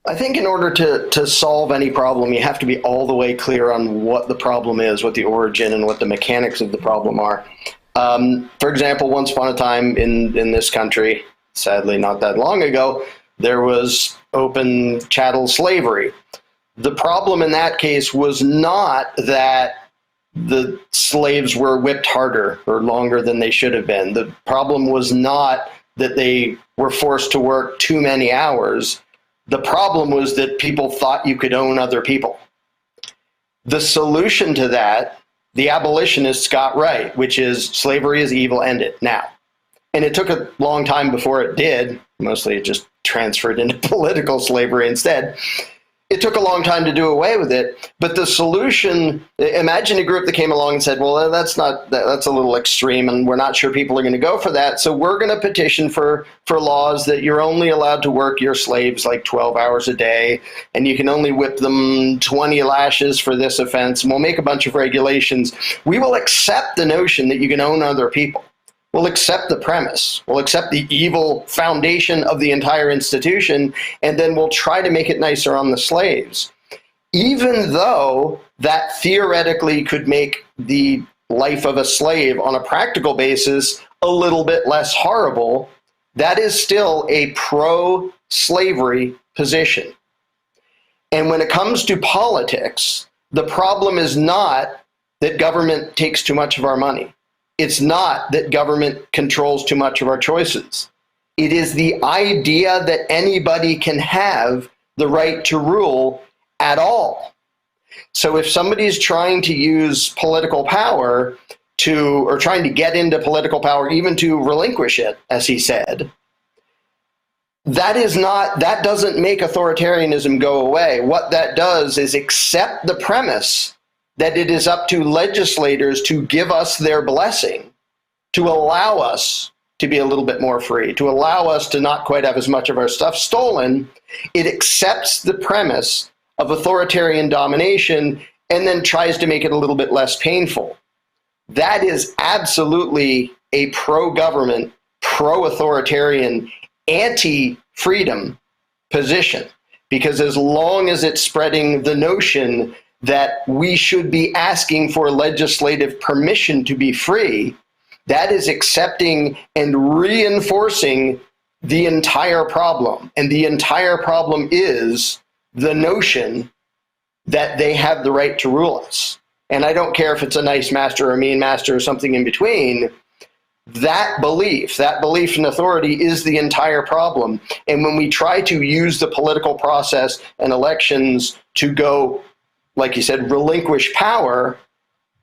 I think in order to solve any problem, you have to be all the way clear on what the problem is, what the origin and what the mechanics of the problem are. For example, once upon a time in this country, sadly not that long ago, there was open chattel slavery. The problem in that case was not that the slaves were whipped harder or longer than they should have been. The problem was not that they were forced to work too many hours. The problem was that people thought you could own other people. The solution to that, the abolitionists got right, which is slavery is evil, end it now. And it took a long time before it did. Mostly it just transferred into political slavery instead. It took a long time to do away with it, but the solution, imagine a group that came along and said, well, that's a little extreme and we're not sure people are going to go for that. So we're going to petition for laws that you're only allowed to work your slaves like 12 hours a day, and you can only whip them 20 lashes for this offense. And we'll make a bunch of regulations. We will accept the notion that you can own other people. We'll accept the premise. We'll accept the evil foundation of the entire institution, and then we'll try to make it nicer on the slaves. Even though that theoretically could make the life of a slave on a practical basis a little bit less horrible, that is still a pro-slavery position. And when it comes to politics, the problem is not that government takes too much of our money. It's not that government controls too much of our choices. It is the idea that anybody can have the right to rule at all. So if somebody's trying to use political power or trying to get into political power, even to relinquish it, as he said, that doesn't make authoritarianism go away. What that does is accept the premise that it is up to legislators to give us their blessing, to allow us to be a little bit more free, to allow us to not quite have as much of our stuff stolen. It accepts the premise of authoritarian domination and then tries to make it a little bit less painful. That is absolutely a pro-government, pro-authoritarian, anti-freedom position, because as long as it's spreading the notion that we should be asking for legislative permission to be free, that is accepting and reinforcing the entire problem. And the entire problem is the notion that they have the right to rule us. And I don't care if it's a nice master or a mean master or something in between. That belief in authority is the entire problem. And when we try to use the political process and elections to go, like you said, relinquish power,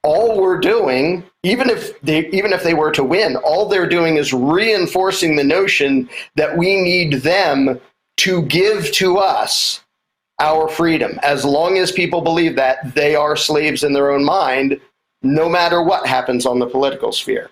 all we're doing, even if they were to win, all they're doing is reinforcing the notion that we need them to give to us our freedom. As long as people believe that, they are slaves in their own mind, no matter what happens on the political sphere.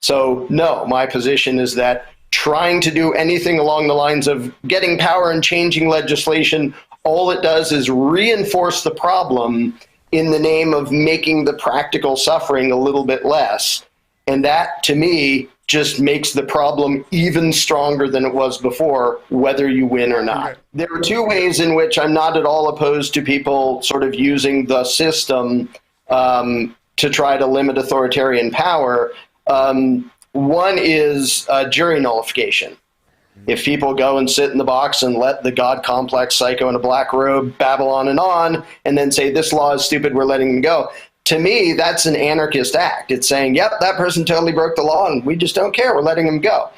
So no, my position is that trying to do anything along the lines of getting power and changing legislation, all it does is reinforce the problem in the name of making the practical suffering a little bit less. And that, to me, just makes the problem even stronger than it was before, whether you win or not. Okay. There are two ways in which I'm not at all opposed to people sort of using the system to try to limit authoritarian power. One is jury nullification. If people go and sit in the box and let the God complex psycho in a black robe babble on, and then say, this law is stupid, we're letting them go. To me, that's an anarchist act. It's saying, yep, that person totally broke the law and we just don't care, we're letting them go.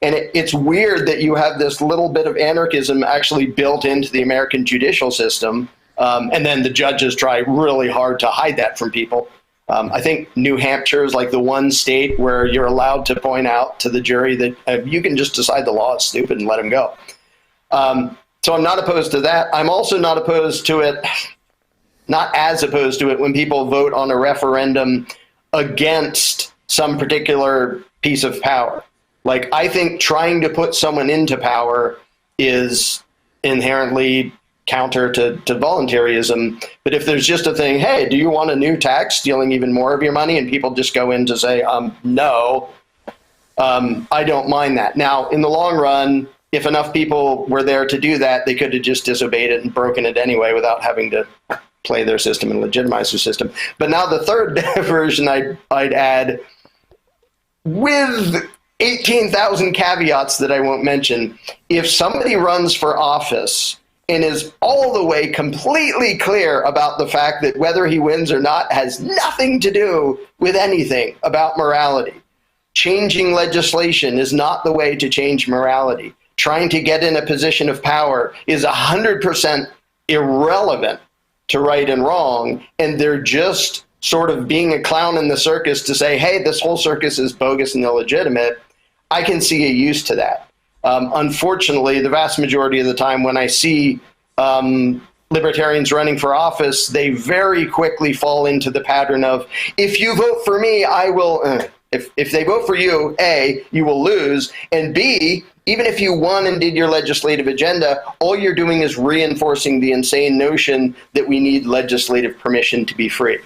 And it's weird that you have this little bit of anarchism actually built into the American judicial system, and then the judges try really hard to hide that from people. I think New Hampshire is like the one state where you're allowed to point out to the jury that you can just decide the law is stupid and let them go. So I'm not opposed to that. I'm also not opposed to it, not as opposed to it, when people vote on a referendum against some particular piece of power. Like, I think trying to put someone into power is inherently counter to voluntarism. But if there's just a thing, hey, do you want a new tax stealing even more of your money? And people just go in to say, no, I don't mind that. Now, in the long run, if enough people were there to do that, they could have just disobeyed it and broken it anyway without having to play their system and legitimize their system. But now the third version I'd add, with 18,000 caveats that I won't mention, if somebody runs for office and is all the way completely clear about the fact that whether he wins or not has nothing to do with anything about morality, changing legislation is not the way to change morality. Trying to get in a position of power is 100% irrelevant to right and wrong, and they're just sort of being a clown in the circus to say, hey, this whole circus is bogus and illegitimate. I can see a use to that. Unfortunately, the vast majority of the time when I see libertarians running for office, they very quickly fall into the pattern of, if you vote for me, I will... If they vote for you, A, you will lose, and B, even if you won and did your legislative agenda, all you're doing is reinforcing the insane notion that we need legislative permission to be free.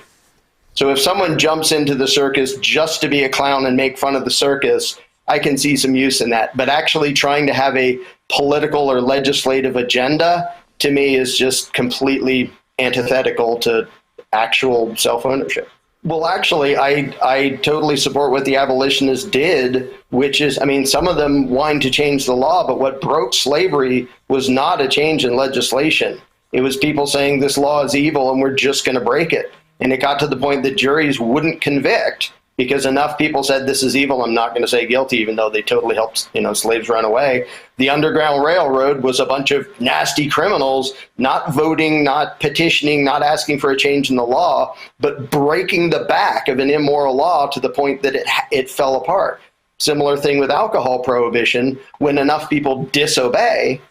So if someone jumps into the circus just to be a clown and make fun of the circus, I can see some use in that. But actually trying to have a political or legislative agenda, to me, is just completely antithetical to actual self-ownership. Well, actually, I totally support what the abolitionists did, which is, I mean, some of them whined to change the law, but what broke slavery was not a change in legislation. It was people saying this law is evil and we're just going to break it. And it got to the point that juries wouldn't convict because enough people said this is evil, I'm not going to say guilty, even though they totally helped, slaves run away. The Underground Railroad was a bunch of nasty criminals, not voting, not petitioning, not asking for a change in the law, but breaking the back of an immoral law to the point that it fell apart. Similar thing with alcohol prohibition. When enough people disobey,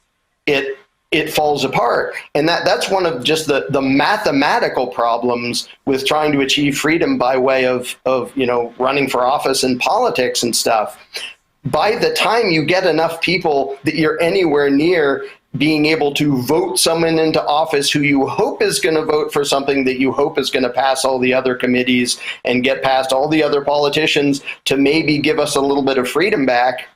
it falls apart. And that's one of just the mathematical problems with trying to achieve freedom by way of running for office and politics and stuff. By the time you get enough people that you're anywhere near being able to vote someone into office who you hope is going to vote for something that you hope is going to pass all the other committees and get past all the other politicians to maybe give us a little bit of freedom back,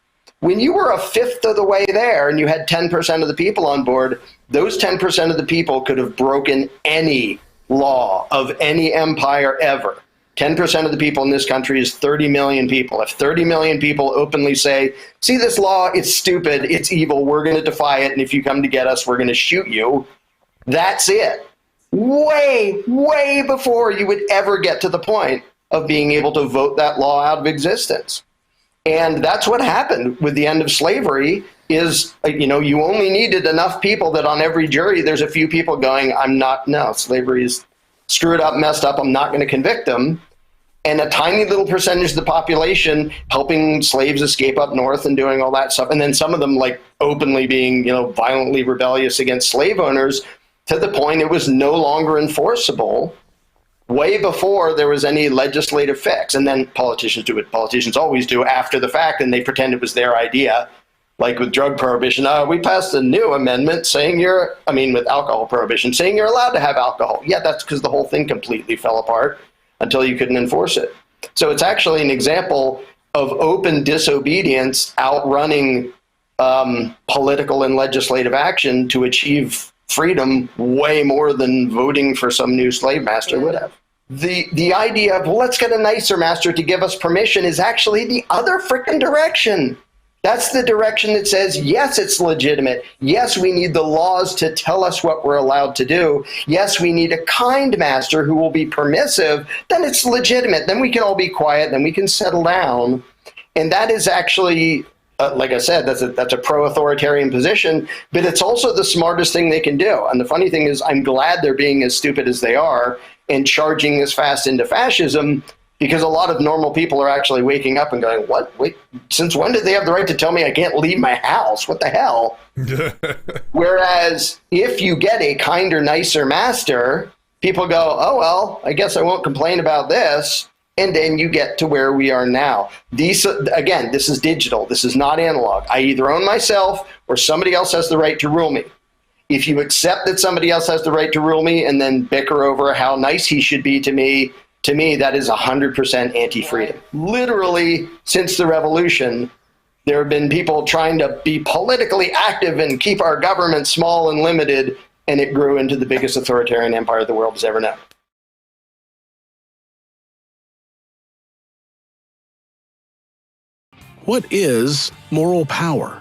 when you were a fifth of the way there and you had 10% of the people on board, those 10% of the people could have broken any law of any empire ever. 10% of the people in this country is 30 million people. If 30 million people openly say, see this law, it's stupid, it's evil, we're going to defy it, and if you come to get us, we're going to shoot you, that's it. Way, way before you would ever get to the point of being able to vote that law out of existence. And that's what happened with the end of slavery is, you only needed enough people that on every jury, there's a few people going, slavery is screwed up, messed up, I'm not going to convict them. And a tiny little percentage of the population helping slaves escape up north and doing all that stuff. And then some of them like openly being, violently rebellious against slave owners to the point it was no longer enforceable. Way before there was any legislative fix. And then politicians do what politicians always do after the fact, and they pretend it was their idea. Like with drug prohibition, we passed a new amendment saying with alcohol prohibition, saying you're allowed to have alcohol. Yeah, that's because the whole thing completely fell apart until you couldn't enforce it. So it's actually an example of open disobedience outrunning political and legislative action to achieve freedom way more than voting for some new slave master would have. The idea of, well, let's get a nicer master to give us permission is actually the other frickin' direction. That's the direction that says, yes, it's legitimate. Yes, we need the laws to tell us what we're allowed to do. Yes, we need a kind master who will be permissive. Then it's legitimate. Then we can all be quiet. Then we can settle down. And that is actually, like I said, that's a pro-authoritarian position, but it's also the smartest thing they can do. And the funny thing is, I'm glad they're being as stupid as they are and charging as fast into fascism, because a lot of normal people are actually waking up and going, what? Wait, since when did they have the right to tell me I can't leave my house? What the hell? Whereas if you get a kinder, nicer master, people go, oh, well, I guess I won't complain about this. And then you get to where we are now. Again, this is digital. This is not analog. I either own myself or somebody else has the right to rule me. If you accept that somebody else has the right to rule me and then bicker over how nice he should be to me, that is 100% anti-freedom. Literally, since the revolution, There have been people trying to be politically active and keep our government small and limited, and it grew into the biggest authoritarian empire the world has ever known. What is moral power?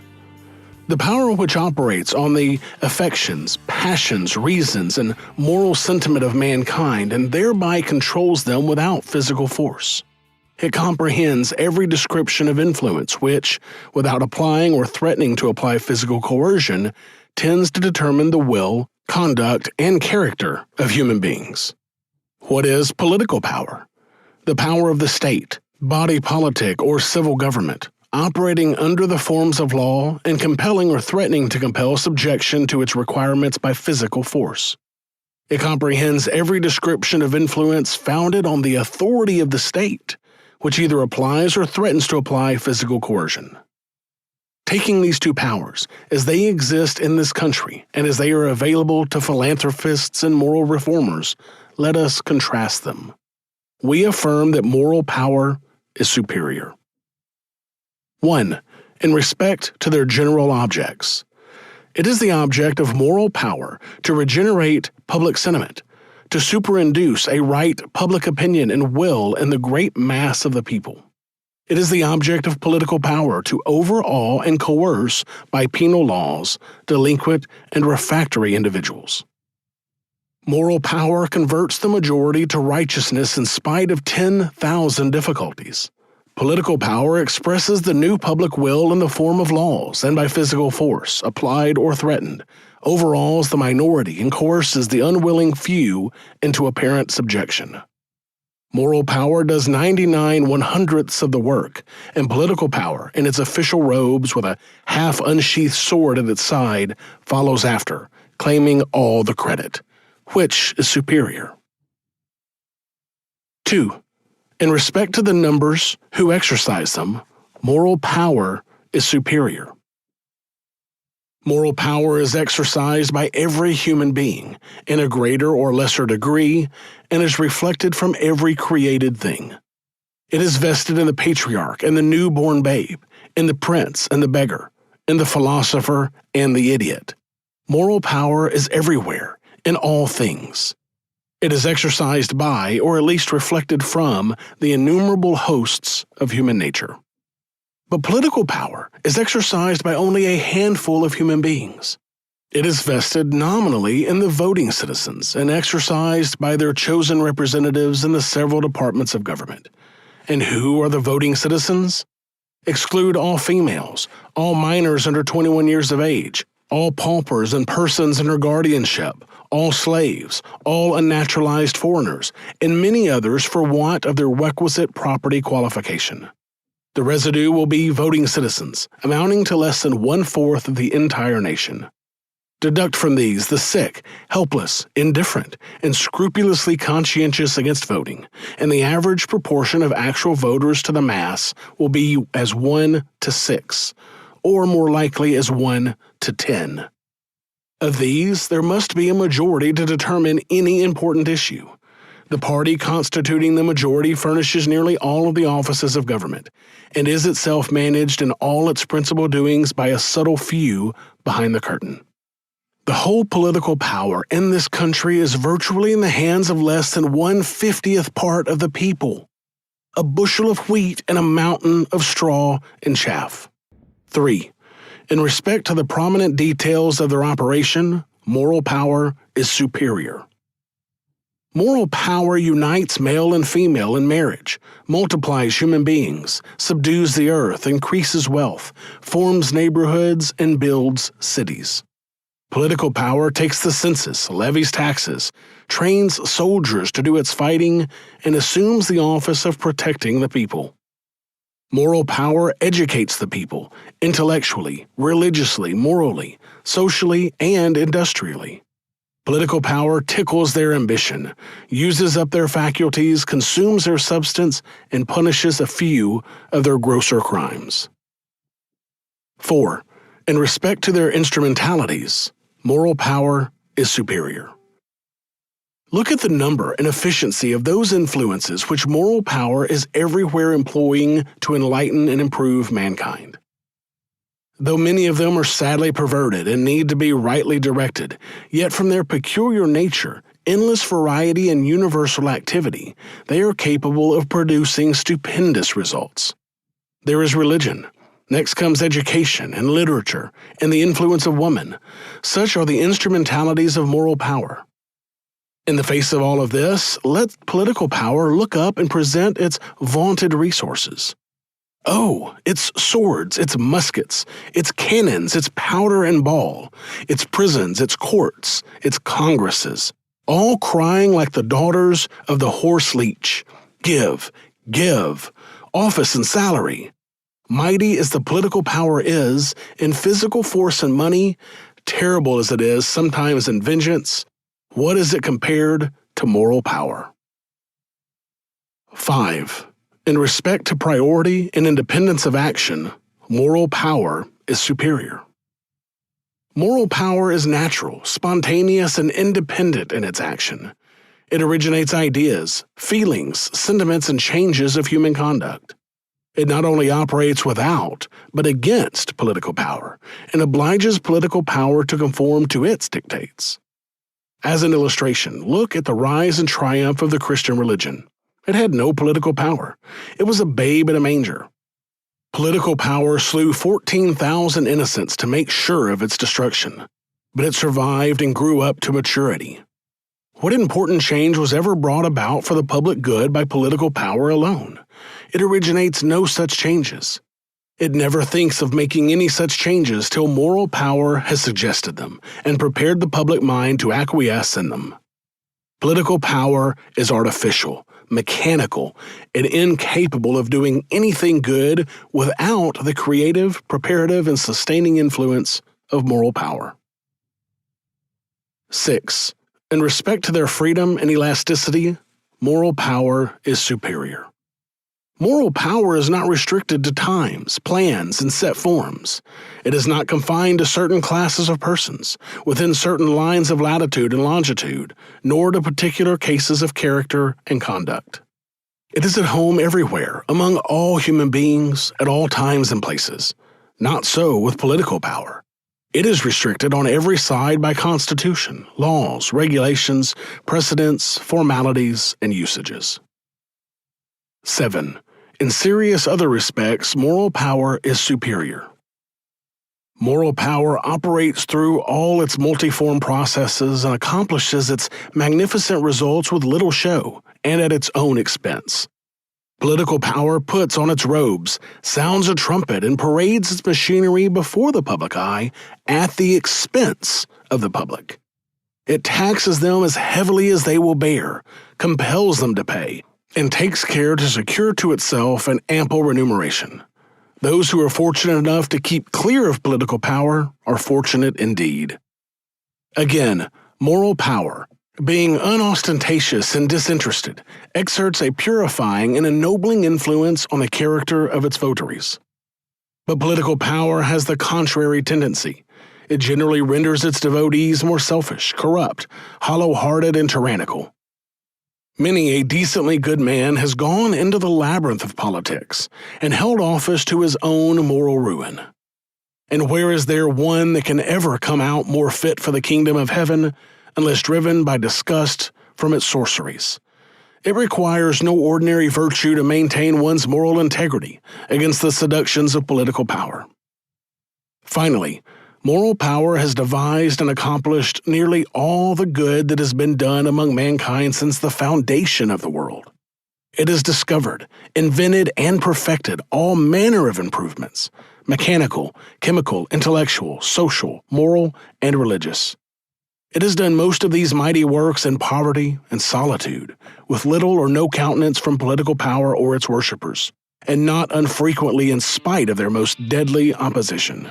The power which operates on the affections, passions, reasons, and moral sentiment of mankind and thereby controls them without physical force. It comprehends every description of influence which, without applying or threatening to apply physical coercion, tends to determine the will, conduct, and character of human beings. What is political power? The power of the state, body politic, or civil government, operating under the forms of law and compelling or threatening to compel subjection to its requirements by physical force. It comprehends every description of influence founded on the authority of the state, which either applies or threatens to apply physical coercion. Taking these two powers, as they exist in this country and as they are available to philanthropists and moral reformers, let us contrast them. We affirm that moral power is superior. 1. In respect to their general objects. It is the object of moral power to regenerate public sentiment, to superinduce a right public opinion and will in the great mass of the people. It is the object of political power to overawe and coerce by penal laws delinquent and refractory individuals. Moral power converts the majority to righteousness in spite of 10,000 difficulties. Political power expresses the new public will in the form of laws and by physical force, applied or threatened, overawes the minority and coerces the unwilling few into apparent subjection. Moral power does 99/100ths of the work, and political power, in its official robes with a half-unsheathed sword at its side, follows after, claiming all the credit. Which is superior? 2. In respect to the numbers who exercise them, moral power is superior. Moral power is exercised by every human being in a greater or lesser degree and is reflected from every created thing. It is vested in the patriarch and the newborn babe, in the prince and the beggar, in the philosopher and the idiot. Moral power is everywhere, in all things. It is exercised by, or at least reflected from, the innumerable hosts of human nature. But political power is exercised by only a handful of human beings. It is vested nominally in the voting citizens and exercised by their chosen representatives in the several departments of government. And who are the voting citizens? Exclude all females, all minors under 21 years of age, all paupers and persons under guardianship, all slaves, all unnaturalized foreigners, and many others for want of their requisite property qualification. The residue will be voting citizens, amounting to less than 1/4 of the entire nation. Deduct from these the sick, helpless, indifferent, and scrupulously conscientious against voting, and the average proportion of actual voters to the mass will be as 1 to 6, or more likely as 1 to 10. Of these, there must be a majority to determine any important issue. The party constituting the majority furnishes nearly all of the offices of government, and is itself managed in all its principal doings by a subtle few behind the curtain. The whole political power in this country is virtually in the hands of less than 1/50th part of the people. A bushel of wheat and a mountain of straw and chaff. 3. In respect to the prominent details of their operation, moral power is superior. Moral power unites male and female in marriage, multiplies human beings, subdues the earth, increases wealth, forms neighborhoods, and builds cities. Political power takes the census, levies taxes, trains soldiers to do its fighting, and assumes the office of protecting the people. Moral power educates the people, intellectually, religiously, morally, socially, and industrially. Political power tickles their ambition, uses up their faculties, consumes their substance, and punishes a few of their grosser crimes. 4. In respect to their instrumentalities, moral power is superior. Look at the number and efficiency of those influences which moral power is everywhere employing to enlighten and improve mankind. Though many of them are sadly perverted and need to be rightly directed, yet from their peculiar nature, endless variety, and universal activity, they are capable of producing stupendous results. There is religion. Next comes education and literature and the influence of woman. Such are the instrumentalities of moral power. In the face of all of this, let political power look up and present its vaunted resources. Oh, it's swords, it's muskets, it's cannons, it's powder and ball, it's prisons, it's courts, it's congresses, all crying like the daughters of the horse leech. Give, give, office and salary. Mighty as the political power is in physical force and money, terrible as it is sometimes in vengeance, what is it compared to moral power? 5. In respect to priority and independence of action, moral power is superior. Moral power is natural, spontaneous, and independent in its action. It originates ideas, feelings, sentiments, and changes of human conduct. It not only operates without, but against political power, and obliges political power to conform to its dictates. As an illustration, look at the rise and triumph of the Christian religion. It had no political power. It was a babe in a manger. Political power slew 14,000 innocents to make sure of its destruction, but it survived and grew up to maturity. What important change was ever brought about for the public good by political power alone? It originates no such changes. It never thinks of making any such changes till moral power has suggested them and prepared the public mind to acquiesce in them. Political power is artificial, mechanical, and incapable of doing anything good without the creative, preparative, and sustaining influence of moral power. 6. In respect to their freedom and elasticity, moral power is superior. Moral power is not restricted to times, plans, and set forms. It is not confined to certain classes of persons, within certain lines of latitude and longitude, nor to particular cases of character and conduct. It is at home everywhere, among all human beings, at all times and places. Not so with political power. It is restricted on every side by constitution, laws, regulations, precedents, formalities, and usages. 7. In serious other respects, moral power is superior. Moral power operates through all its multiform processes and accomplishes its magnificent results with little show and at its own expense. Political power puts on its robes, sounds a trumpet, and parades its machinery before the public eye at the expense of the public. It taxes them as heavily as they will bear, compels them to pay, and takes care to secure to itself an ample remuneration. Those who are fortunate enough to keep clear of political power are fortunate indeed. Again, moral power, being unostentatious and disinterested, exerts a purifying and ennobling influence on the character of its votaries. But political power has the contrary tendency. It generally renders its devotees more selfish, corrupt, hollow-hearted, and tyrannical. Many a decently good man has gone into the labyrinth of politics and held office to his own moral ruin. And where is there one that can ever come out more fit for the kingdom of heaven unless driven by disgust from its sorceries? It requires no ordinary virtue to maintain one's moral integrity against the seductions of political power. Finally, moral power has devised and accomplished nearly all the good that has been done among mankind since the foundation of the world. It has discovered, invented, and perfected all manner of improvements: mechanical, chemical, intellectual, social, moral, and religious. It has done most of these mighty works in poverty and solitude, with little or no countenance from political power or its worshippers, and not unfrequently in spite of their most deadly opposition.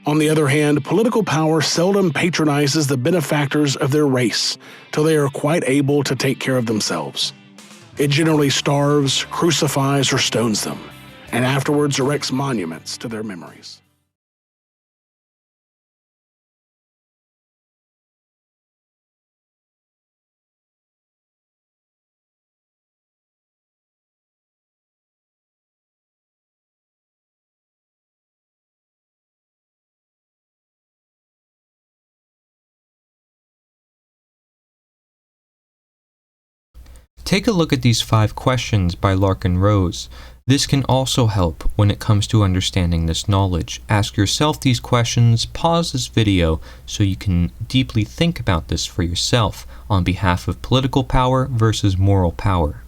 On the other hand, political power seldom patronizes the benefactors of their race till they are quite able to take care of themselves. It generally starves, crucifies, or stones them, and afterwards erects monuments to their memories. Take a look at these 5 questions by Larkin Rose. This can also help when it comes to understanding this knowledge. Ask yourself these questions, pause this video so you can deeply think about this for yourself on behalf of political power versus moral power.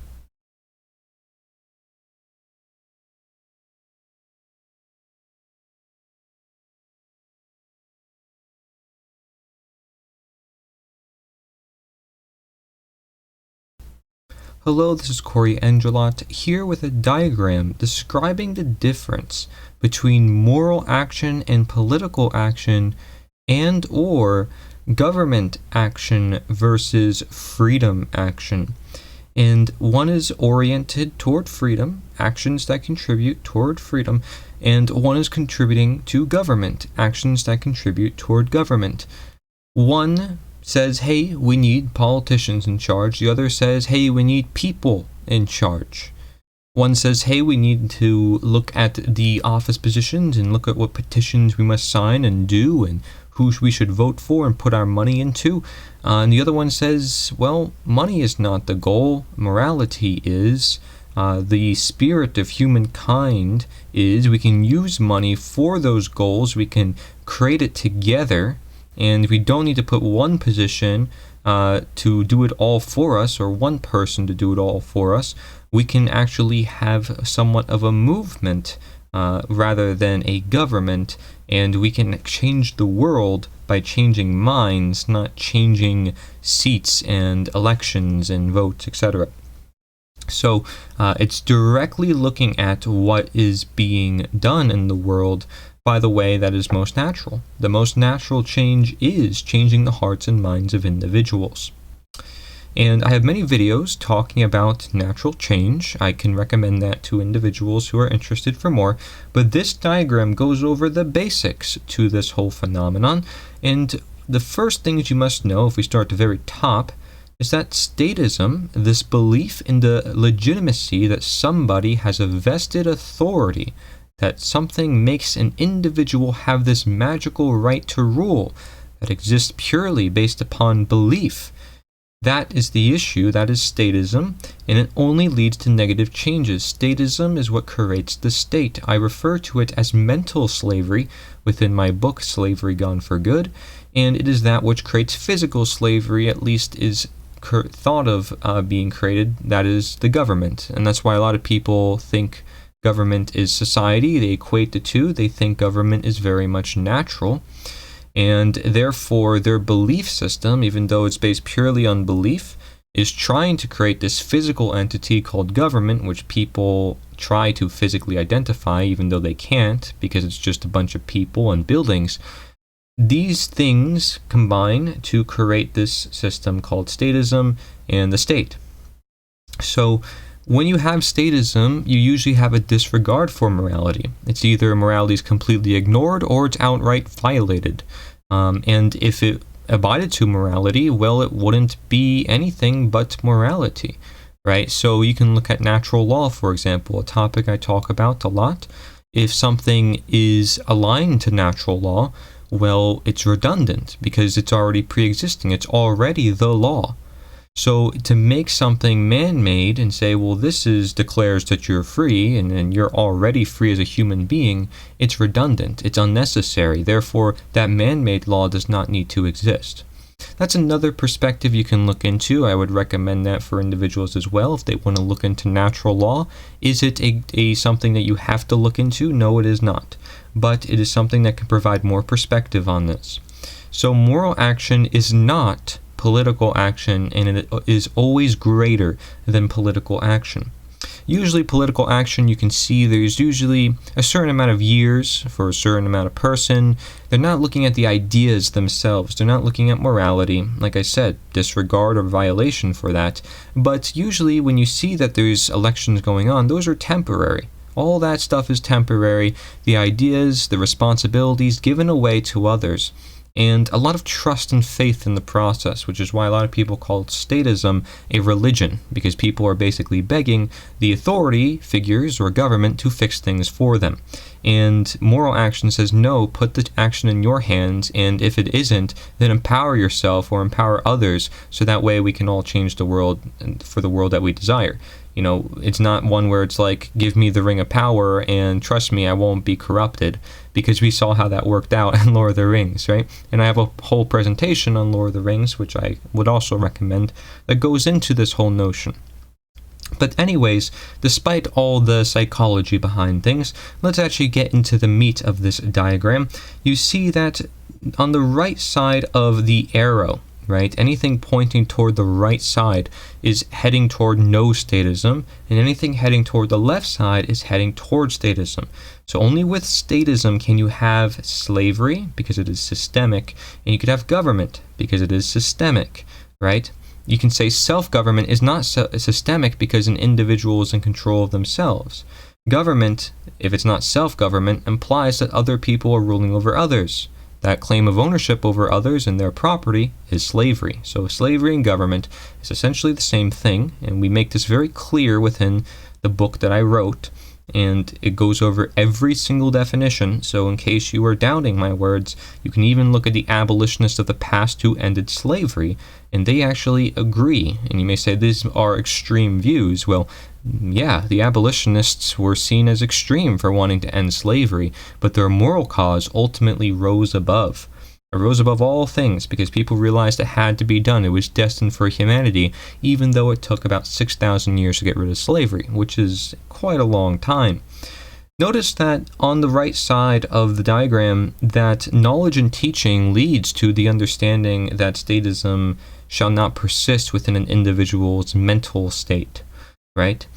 Hello, this is Corey Angelot here with a diagram describing the difference between moral action and political action and or government action versus freedom action. And one is oriented toward freedom, actions that contribute toward freedom, and one is contributing to government, actions that contribute toward government. One says, hey, we need politicians in charge. The other says, hey, we need people in charge. One says, hey, we need to look at the office positions and look at what petitions we must sign and do and who we should vote for and put our money into. And the other one says, well, money is not the goal. Morality is. The spirit of humankind is we can use money for those goals. We can create it together. And we don't need to put one position to do it all for us or one person to do it all for us. We can actually have somewhat of a movement rather than a government, and we can change the world by changing minds, not changing seats and elections and votes, etc. So it's directly looking at what is being done in the world by the way that is most natural. The most natural change is changing the hearts and minds of individuals. And I have many videos talking about natural change. I can recommend that to individuals who are interested for more. But this diagram goes over the basics to this whole phenomenon. And the first things you must know, if we start at the very top, is that statism, this belief in the legitimacy that somebody has a vested authority, that something makes an individual have this magical right to rule that exists purely based upon belief. That is the issue, that is statism, and it only leads to negative changes. Statism is what creates the state. I refer to it as mental slavery within my book, Slavery Gone for Good, and it is that which creates physical slavery, at least is thought of being created, that is the government. And that's why a lot of people think government is society. They equate the two. They think government is very much natural. And therefore, their belief system, even though it's based purely on belief, is trying to create this physical entity called government, which people try to physically identify, even though they can't, because it's just a bunch of people and buildings. These things combine to create this system called statism and the state. So when you have statism, you usually have a disregard for morality. It's either morality is completely ignored or it's outright violated. And if it abided to morality, well, it wouldn't be anything but morality, right? So you can look at natural law, for example, a topic I talk about a lot. If something is aligned to natural law, well, it's redundant because it's already pre-existing. It's already the law. So to make something man-made and say, well, this declares that you're free and you're already free as a human being, it's redundant, it's unnecessary. Therefore, that man-made law does not need to exist. That's another perspective you can look into. I would recommend that for individuals as well if they want to look into natural law. Is it something that you have to look into? No, it is not. But it is something that can provide more perspective on this. So moral action is not political action, and it is always greater than political action. Usually political action, you can see there's usually a certain amount of years for a certain amount of person. They're not looking at the ideas themselves. They're not looking at morality. Like I said, disregard or violation for that. But usually when you see that there's elections going on, those are temporary. All that stuff is temporary. The ideas, the responsibilities given away to others. and a lot of trust and faith in the process, which is why a lot of people call statism a religion, because people are basically begging the authority figures or government to fix things for them. And moral action says, no, put the action in your hands, and if it isn't, then empower yourself or empower others, so that way we can all change the world for the world that we desire. You know, it's not one where it's like, give me the ring of power and trust me, I won't be corrupted, because we saw how that worked out in Lord of the Rings, right? And I have a whole presentation on Lord of the Rings, which I would also recommend, that goes into this whole notion. But anyways, despite all the psychology behind things, let's actually get into the meat of this diagram. You see that on the right side of the arrow, right, anything pointing toward the right side is heading toward no statism, and anything heading toward the left side is heading toward statism. So only with statism can you have slavery, because it is systemic, and you could have government, because it is systemic, right? You can say self-government is not systemic because an individual is in control of themselves. Government, if it's not self-government, implies that other people are ruling over others. That claim of ownership over others and their property is slavery. So slavery and government is essentially the same thing, and we make this very clear within the book that I wrote, and it goes over every single definition. So in case you are doubting my words, you can even look at the abolitionists of the past who ended slavery, and they actually agree. And you may say these are extreme views. Well, yeah, the abolitionists were seen as extreme for wanting to end slavery, but their moral cause ultimately rose above. It rose above all things because people realized it had to be done. It was destined for humanity, even though it took about 6,000 years to get rid of slavery, which is quite a long time. Notice that on the right side of the diagram, that knowledge and teaching leads to the understanding that statism shall not persist within an individual's mental state, right?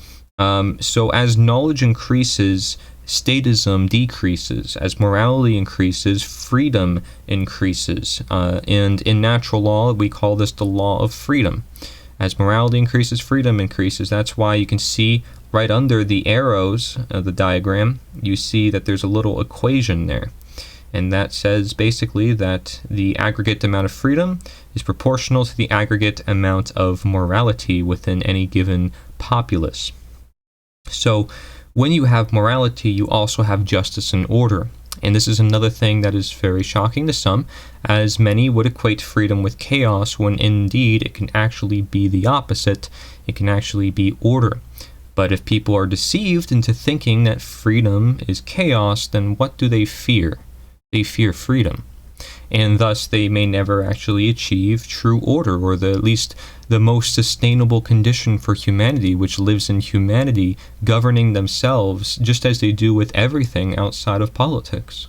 So as knowledge increases, statism decreases. As morality increases, freedom increases. And in natural law, we call this the law of freedom. As morality increases, freedom increases. That's why you can see right under the arrows of the diagram, you see that there's a little equation there. And that says basically that the aggregate amount of freedom is proportional to the aggregate amount of morality within any given populace. So when you have morality, you also have justice and order. And this is another thing that is very shocking to some, as many would equate freedom with chaos, when indeed it can actually be the opposite. It can actually be order. But if people are deceived into thinking that freedom is chaos, then what do they fear? They fear freedom. And thus they may never actually achieve true order, or at least the most sustainable condition for humanity, which lives in humanity governing themselves just as they do with everything outside of politics.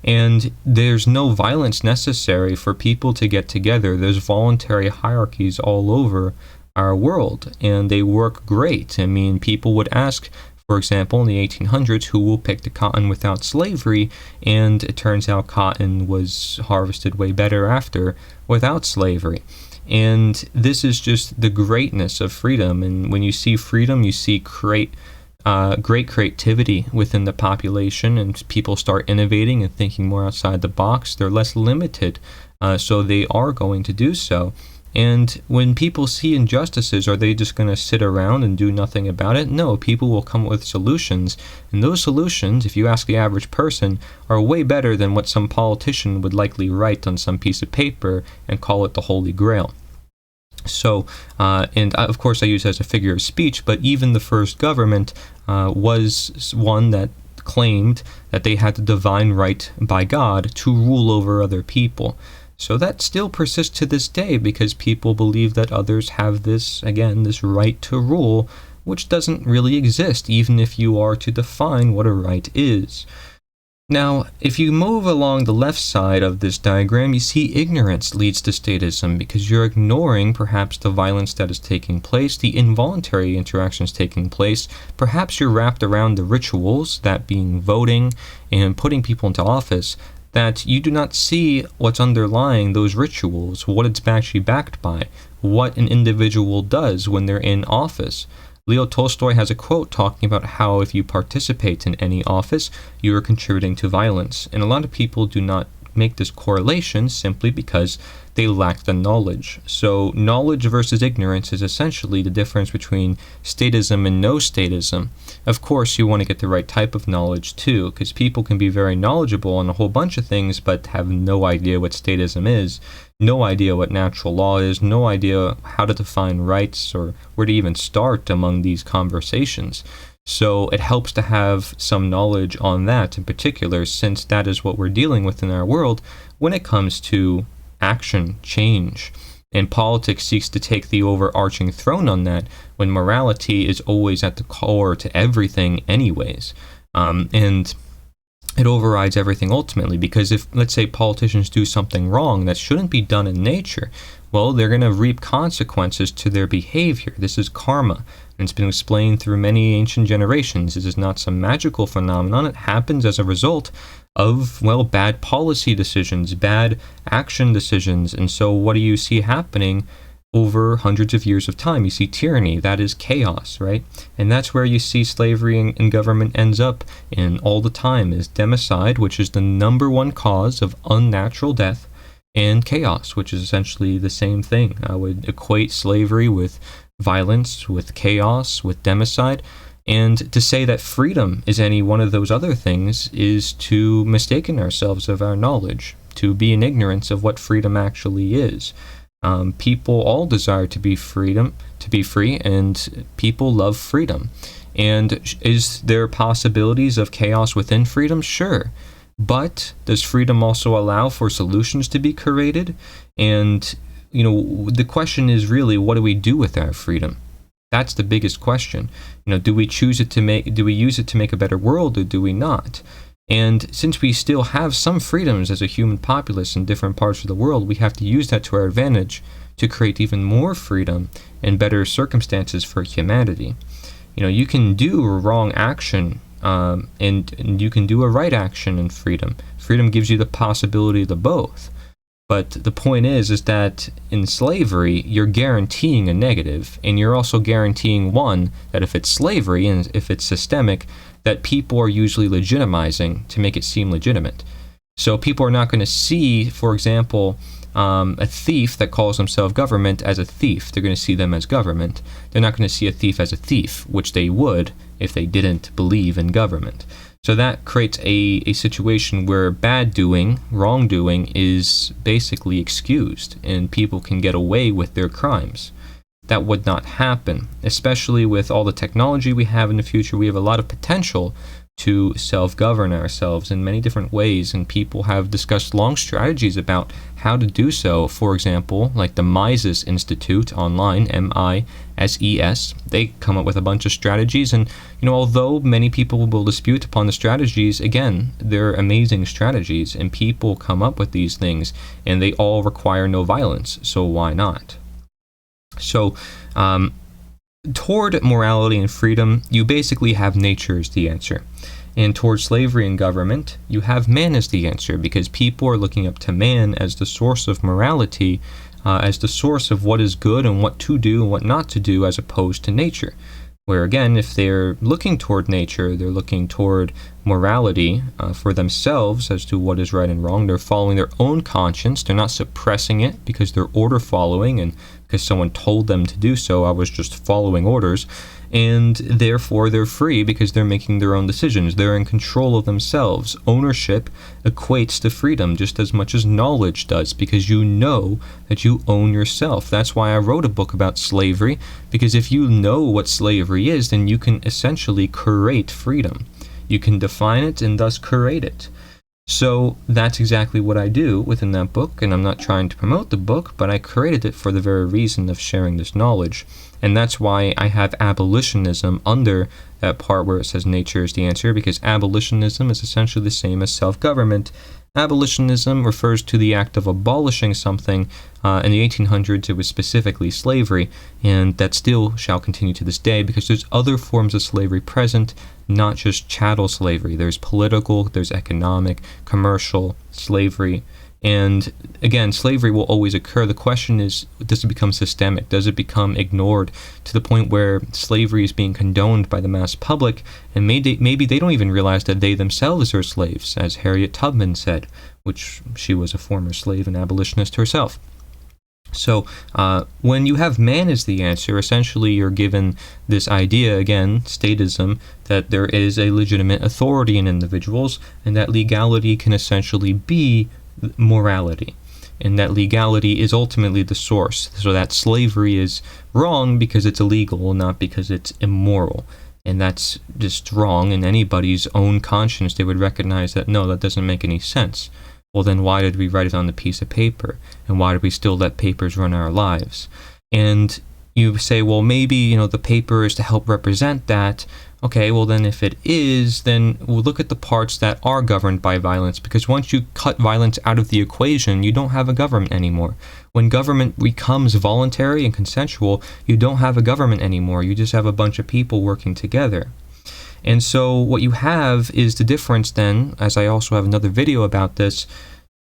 And there's no violence necessary for people to get together. There's voluntary hierarchies all over our world, and they work great. I mean, people would ask, for example, in the 1800s, who will pick the cotton without slavery? And it turns out cotton was harvested way better after without slavery. And this is just the greatness of freedom. And when you see freedom, you see great creativity within the population, and people start innovating and thinking more outside the box. They're less limited, so they are going to do so. And when people see injustices, are they just going to sit around and do nothing about it? No, people will come up with solutions. And those solutions, if you ask the average person, are way better than what some politician would likely write on some piece of paper and call it the Holy Grail. So, and of course I use it as a figure of speech, but even the first government was one that claimed that they had the divine right by God to rule over other people. So that still persists to this day because people believe that others have this, again, this right to rule, which doesn't really exist, even if you are to define what a right is. Now, if you move along the left side of this diagram, you see ignorance leads to statism because you're ignoring perhaps the violence that is taking place, the involuntary interactions taking place. Perhaps you're wrapped around the rituals, that being voting and putting people into office, that you do not see what's underlying those rituals, what it's actually backed by, what an individual does when they're in office. Leo Tolstoy has a quote talking about how if you participate in any office, you are contributing to violence. And a lot of people do not make this correlation simply because they lack the knowledge. So knowledge versus ignorance is essentially the difference between statism and no statism. Of course, you want to get the right type of knowledge too, because people can be very knowledgeable on a whole bunch of things but have no idea what statism is, no idea what natural law is, no idea how to define rights or where to even start among these conversations. So it helps to have some knowledge on that in particular, since that is what we're dealing with in our world when it comes to action, change. And politics seeks to take the overarching throne on that, when morality is always at the core to everything anyways. And it overrides everything ultimately, because if, let's say, politicians do something wrong that shouldn't be done in nature, well, they're going to reap consequences to their behavior. This is karma. And it's been explained through many ancient generations. This is not some magical phenomenon. It happens as a result of, well, bad policy decisions, bad action decisions. And so what do you see happening over hundreds of years of time? You see tyranny. That is chaos, right? And that's where you see slavery and government ends up in all the time, is democide, which is the #1 cause of unnatural death, and chaos, which is essentially the same thing. I would equate slavery with violence, with chaos, with democide. And to say that freedom is any one of those other things is to mistaken ourselves of our knowledge, to be in ignorance of what freedom actually is. People all desire to be free, and people love freedom. And is there possibilities of chaos within freedom? Sure. But does freedom also allow for solutions to be created? And the question is really, what do we do with our freedom? That's the biggest question. Do we use it to make a better world, or do we not? And since we still have some freedoms as a human populace in different parts of the world, we have to use that to our advantage to create even more freedom and better circumstances for humanity. You can do a wrong action, and you can do a right action in freedom. Freedom gives you the possibility of the both. But the point is that in slavery, you're guaranteeing a negative, and you're also guaranteeing, one, that if it's slavery and if it's systemic, that people are usually legitimizing to make it seem legitimate. So people are not going to see, for example, a thief that calls himself government as a thief. They're going to see them as government. They're not going to see a thief as a thief, which they would if they didn't believe in government. So that creates a situation where bad doing, wrongdoing, is basically excused, and people can get away with their crimes. That would not happen, especially with all the technology we have in the future. We have a lot of potential to self-govern ourselves in many different ways, and people have discussed long strategies about how to do so. For example, like the Mises Institute online, MISES, they come up with a bunch of strategies, and although many people will dispute upon the strategies, again, they're amazing strategies, and people come up with these things, and they all require no violence, so why not? So, toward morality and freedom, you basically have nature as the answer. And toward slavery and government, you have man as the answer, because people are looking up to man as the source of morality, as the source of what is good and what to do and what not to do, as opposed to nature. Where again, if they're looking toward nature, they're looking toward morality for themselves as to what is right and wrong. They're following their own conscience. They're not suppressing it because they're order following and because someone told them to do so. I was just following orders. And therefore they're free because they're making their own decisions. They're in control of themselves. Ownership equates to freedom just as much as knowledge does, because you know that you own yourself. That's why I wrote a book about slavery, because if you know what slavery is, then you can essentially create freedom. You can define it and thus create it. So that's exactly what I do within that book, and I'm not trying to promote the book, but I created it for the very reason of sharing this knowledge. And that's why I have abolitionism under that part where it says nature is the answer, because abolitionism is essentially the same as self-government. Abolitionism refers to the act of abolishing something. In the 1800s, it was specifically slavery, and that still shall continue to this day, because there's other forms of slavery present, not just chattel slavery. There's political, there's economic, commercial slavery, And again, slavery will always occur. The question is, does it become systemic? Does it become ignored to the point where slavery is being condoned by the mass public, and maybe they don't even realize that they themselves are slaves, as Harriet Tubman said, which she was a former slave and abolitionist herself. So when you have man as the answer, essentially you're given this idea, again, statism, that there is a legitimate authority in individuals, and that legality can essentially be morality, and that legality is ultimately the source, so that slavery is wrong because it's illegal, not because it's immoral. And that's just wrong. In anybody's own conscience, they would recognize that, no, that doesn't make any sense. Well, then why did we write it on the piece of paper? And why do we still let papers run our lives? And you say, well, maybe, the paper is to help represent that. Okay, well then if it is, then we'll look at the parts that are governed by violence, because once you cut violence out of the equation, you don't have a government anymore. When government becomes voluntary and consensual, you don't have a government anymore. You just have a bunch of people working together. And so what you have is the difference then, as I also have another video about this,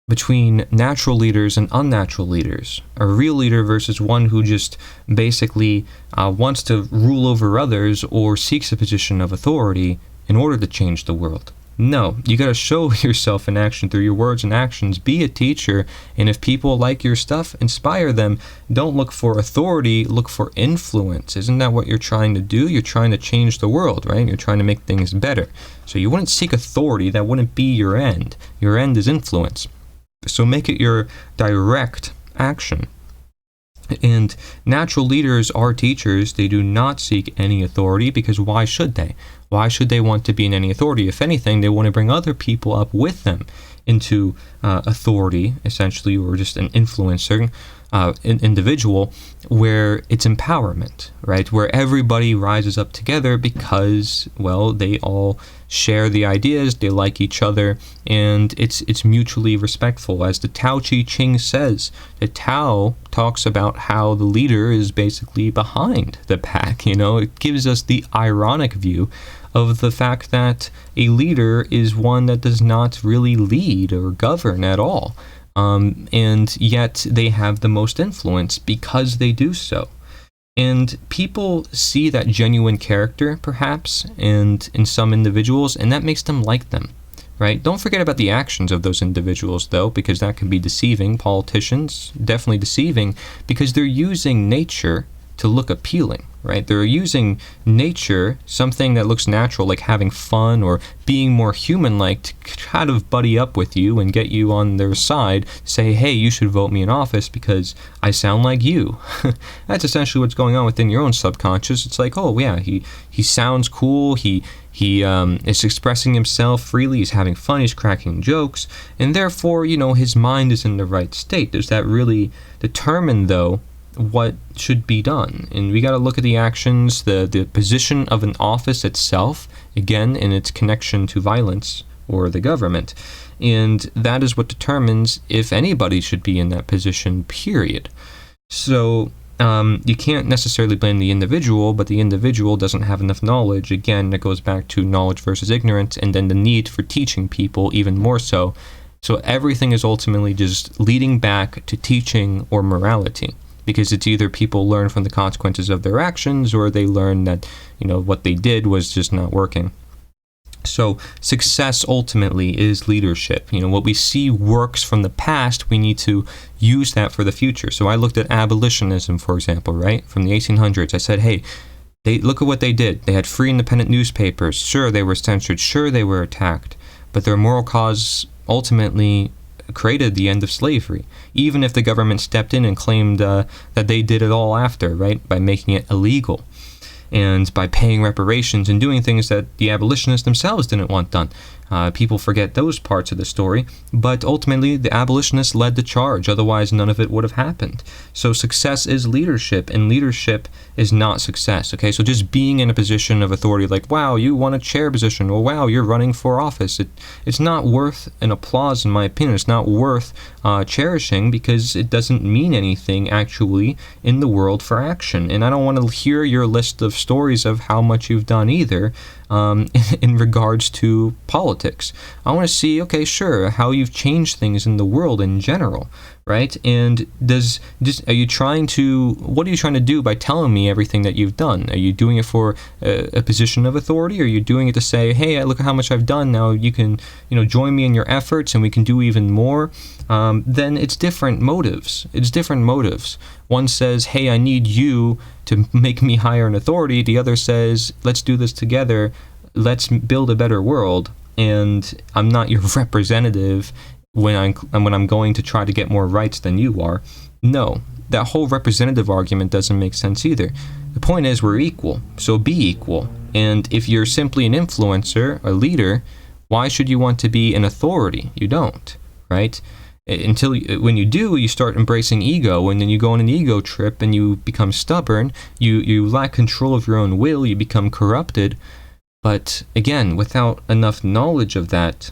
between natural leaders and unnatural leaders. A real leader versus one who just basically wants to rule over others or seeks a position of authority in order to change the world. No, you got to show yourself in action through your words and actions. Be a teacher, and if people like your stuff, inspire them. Don't look for authority, look for influence. Isn't that what you're trying to do? You're trying to change the world, right? You're trying to make things better. So you wouldn't seek authority. That wouldn't be your end. Your end is influence. So make it your direct action. And natural leaders are teachers. They do not seek any authority, because why should they? Why should they want to be in any authority? If anything, they want to bring other people up with them into authority, essentially, or just an influencer, individual, where it's empowerment, right? Where everybody rises up together because, well, they all share the ideas, they like each other, and it's mutually respectful. As the Tao Te Ching says, the Tao talks about how the leader is basically behind the pack. It gives us the ironic view of the fact that a leader is one that does not really lead or govern at all. And yet they have the most influence because they do so. And people see that genuine character, perhaps, and in some individuals, and that makes them like them, right? Don't forget about the actions of those individuals, though, because that can be deceiving. Politicians, definitely deceiving, because they're using nature to look appealing, right? They're using nature, something that looks natural, like having fun or being more human-like, to kind of buddy up with you and get you on their side, say, hey, you should vote me in office because I sound like you. That's essentially what's going on within your own subconscious. It's like, oh yeah, he sounds cool, he is expressing himself freely, he's having fun, he's cracking jokes, and therefore, his mind is in the right state. Does that really determine, though, what should be done? And we got to look at the actions, the position of an office itself, again, in its connection to violence or the government. And that is what determines if anybody should be in that position, period. So you can't necessarily blame the individual, but the individual doesn't have enough knowledge. Again, it goes back to knowledge versus ignorance, and then the need for teaching people even more so. So everything is ultimately just leading back to teaching or morality. Because it's either people learn from the consequences of their actions, or they learn that, what they did was just not working. So success ultimately is leadership. What we see works from the past, we need to use that for the future. So I looked at abolitionism, for example, right? From the 1800s. I said, hey, look at what they did. They had free independent newspapers. Sure, they were censored. Sure, they were attacked. But their moral cause ultimately created the end of slavery, even if the government stepped in and claimed that they did it all after, right, by making it illegal and by paying reparations and doing things that the abolitionists themselves didn't want done. People forget those parts of the story, but ultimately the abolitionists led the charge. Otherwise, none of it would have happened. So success is leadership, and leadership is not success, okay? So just being in a position of authority, like, wow, you won a chair position, or wow, you're running for office, it's not worth an applause, in my opinion. It's not worth cherishing, because it doesn't mean anything, actually, in the world for action. And I don't want to hear your list of stories of how much you've done either, in regards to politics. politics. I want to see, okay, sure, how you've changed things in the world in general, right? And what are you trying to do by telling me everything that you've done? Are you doing it for a position of authority? Or are you doing it to say, hey, look at how much I've done, now you can, join me in your efforts and we can do even more? Then it's different motives. One says, hey, I need you to make me higher in authority. The other says, let's do this together. Let's build a better world. And I'm not your representative when I'm going to try to get more rights than you are. No, that whole representative argument doesn't make sense either. The point is, we're equal, so be equal. And if you're simply an influencer, a leader, why should you want to be an authority? You don't, right? When you do, you start embracing ego, and then you go on an ego trip and you become stubborn, you lack control of your own will, you become corrupted. But again, without enough knowledge of that,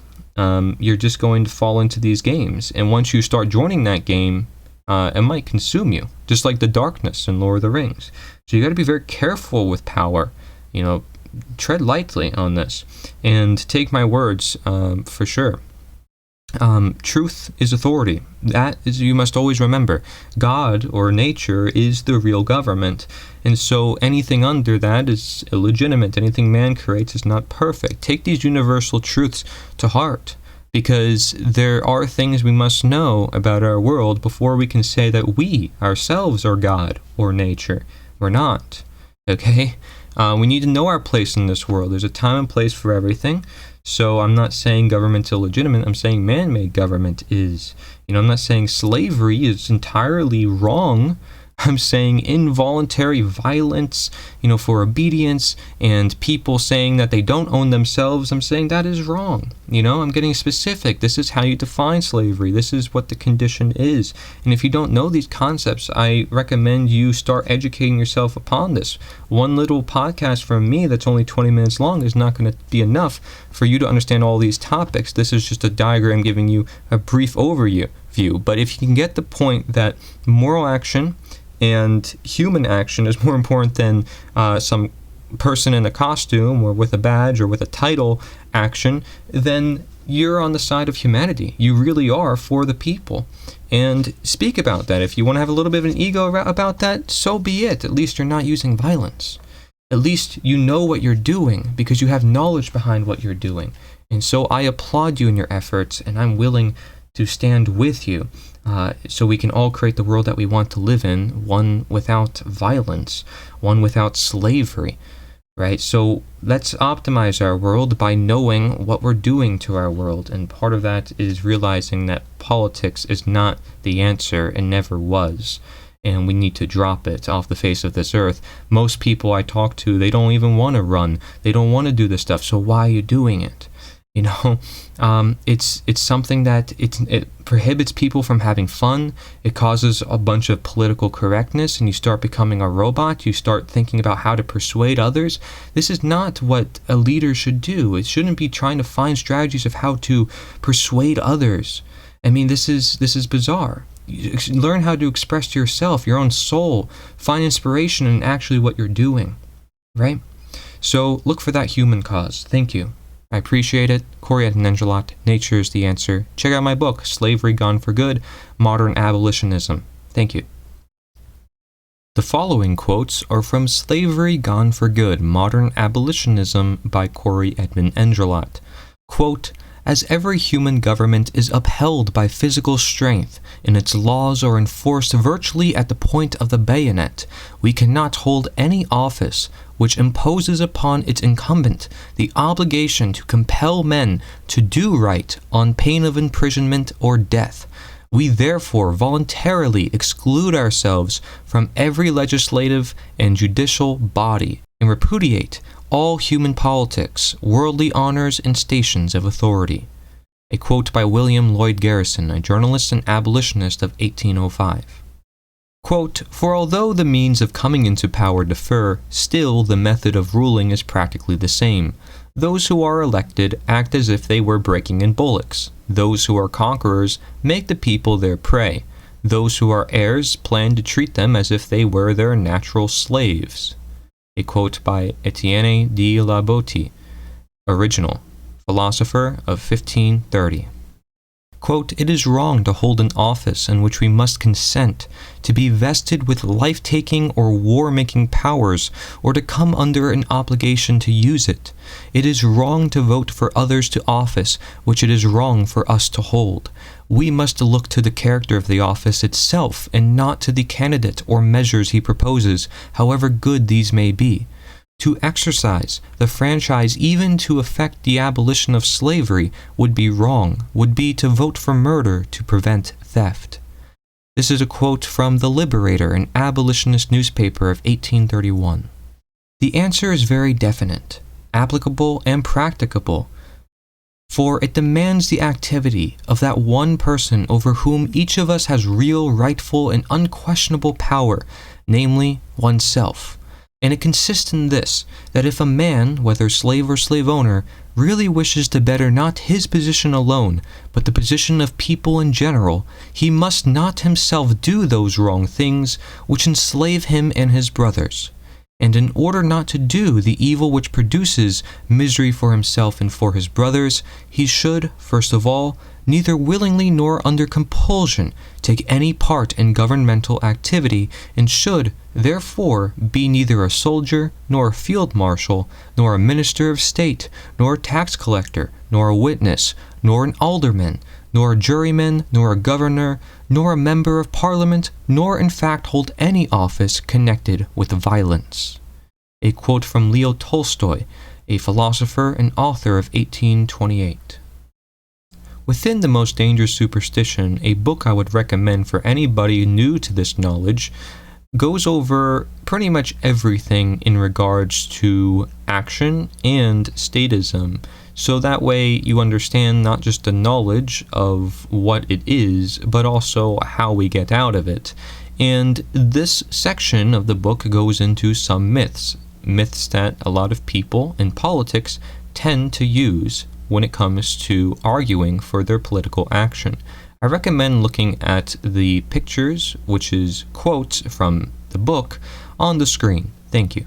you're just going to fall into these games. And once you start joining that game, it might consume you, just like the darkness in Lord of the Rings. So you got to be very careful with power. Tread lightly on this, and take my words for sure. Truth is authority. That is, you must always remember. God or nature is the real government, and so anything under that is illegitimate. Anything man creates is not perfect. Take these universal truths to heart, because there are things we must know about our world before we can say that we ourselves are God or nature. We're not. Okay? We need to know our place in this world. There's a time and place for everything. So I'm not saying government's illegitimate. I'm saying man-made government is. I'm not saying slavery is entirely wrong. I'm saying involuntary violence, for obedience, and people saying that they don't own themselves. I'm saying that is wrong. I'm getting specific. This is how you define slavery. This is what the condition is. And if you don't know these concepts, I recommend you start educating yourself upon this. One little podcast from me that's only 20 minutes long is not going to be enough for you to understand all these topics. This is just a diagram giving you a brief overview. But if you can get the point that moral action and human action is more important than some person in a costume or with a badge or with a title action, then you're on the side of humanity. You really are for the people. And speak about that. If you want to have a little bit of an ego about that, so be it. At least you're not using violence. At least you know what you're doing because you have knowledge behind what you're doing. And so I applaud you in your efforts, and I'm willing to stand with you. So we can all create the world that we want to live in, one without violence, one without slavery, right? So let's optimize our world by knowing what we're doing to our world, and part of that is realizing that politics is not the answer and never was, and we need to drop it off the face of this earth. Most people I talk to, they don't even want to run. They don't want to do this stuff, so why are you doing it? It's something that it prohibits people from having fun. It causes a bunch of political correctness, and you start becoming a robot. You start thinking about how to persuade others. This is not what a leader should do. It shouldn't be trying to find strategies of how to persuade others. I mean, this is bizarre. Learn how to express to yourself, your own soul. Find inspiration in actually what you're doing, right? So look for that human cause. Thank you. I appreciate it. Corey Edmund, Nature is the Answer. Check out my book, Slavery Gone for Good, Modern Abolitionism. Thank you. The following quotes are from Slavery Gone for Good, Modern Abolitionism by Corey Edmund Engelot. Quote, as every human government is upheld by physical strength, and its laws are enforced virtually at the point of the bayonet, we cannot hold any office which imposes upon its incumbent the obligation to compel men to do right on pain of imprisonment or death. We therefore voluntarily exclude ourselves from every legislative and judicial body, and repudiate all human politics, worldly honors, and stations of authority. A quote by William Lloyd Garrison, a journalist and abolitionist of 1805. Quote, for although the means of coming into power differ, still the method of ruling is practically the same. Those who are elected act as if they were breaking in bullocks. Those who are conquerors make the people their prey. Those who are heirs plan to treat them as if they were their natural slaves. A quote by Etienne de la Boetie, original, philosopher of 1530. Quote, "It is wrong to hold an office in which we must consent to be vested with life-taking or war-making powers, or to come under an obligation to use it. It is wrong to vote for others to office which it is wrong for us to hold. We must look to the character of the office itself, and not to the candidate or measures he proposes, however good these may be. To exercise the franchise, even to effect the abolition of slavery, would be wrong, would be to vote for murder to prevent theft." This is a quote from The Liberator, an abolitionist newspaper of 1831. The answer is very definite, applicable, and practicable, for it demands the activity of that one person over whom each of us has real, rightful, and unquestionable power, namely oneself. And it consists in this, that if a man, whether slave or slave owner, really wishes to better not his position alone, but the position of people in general, he must not himself do those wrong things which enslave him and his brothers. And in order not to do the evil which produces misery for himself and for his brothers, he should, first of all, neither willingly nor under compulsion take any part in governmental activity, and should, therefore, be neither a soldier, nor a field marshal, nor a minister of state, nor a tax collector, nor a witness, nor an alderman, nor a juryman, nor a governor, nor a member of parliament, nor in fact hold any office connected with violence. A quote from Leo Tolstoy, a philosopher and author of 1828. Within The Most Dangerous Superstition, a book I would recommend for anybody new to this knowledge, goes over pretty much everything in regards to action and statism, so that way you understand not just the knowledge of what it is, but also how we get out of it. And this section of the book goes into some myths that a lot of people in politics tend to use when it comes to arguing for their political action. I recommend looking at the pictures, which is quotes from the book, on the screen. Thank you.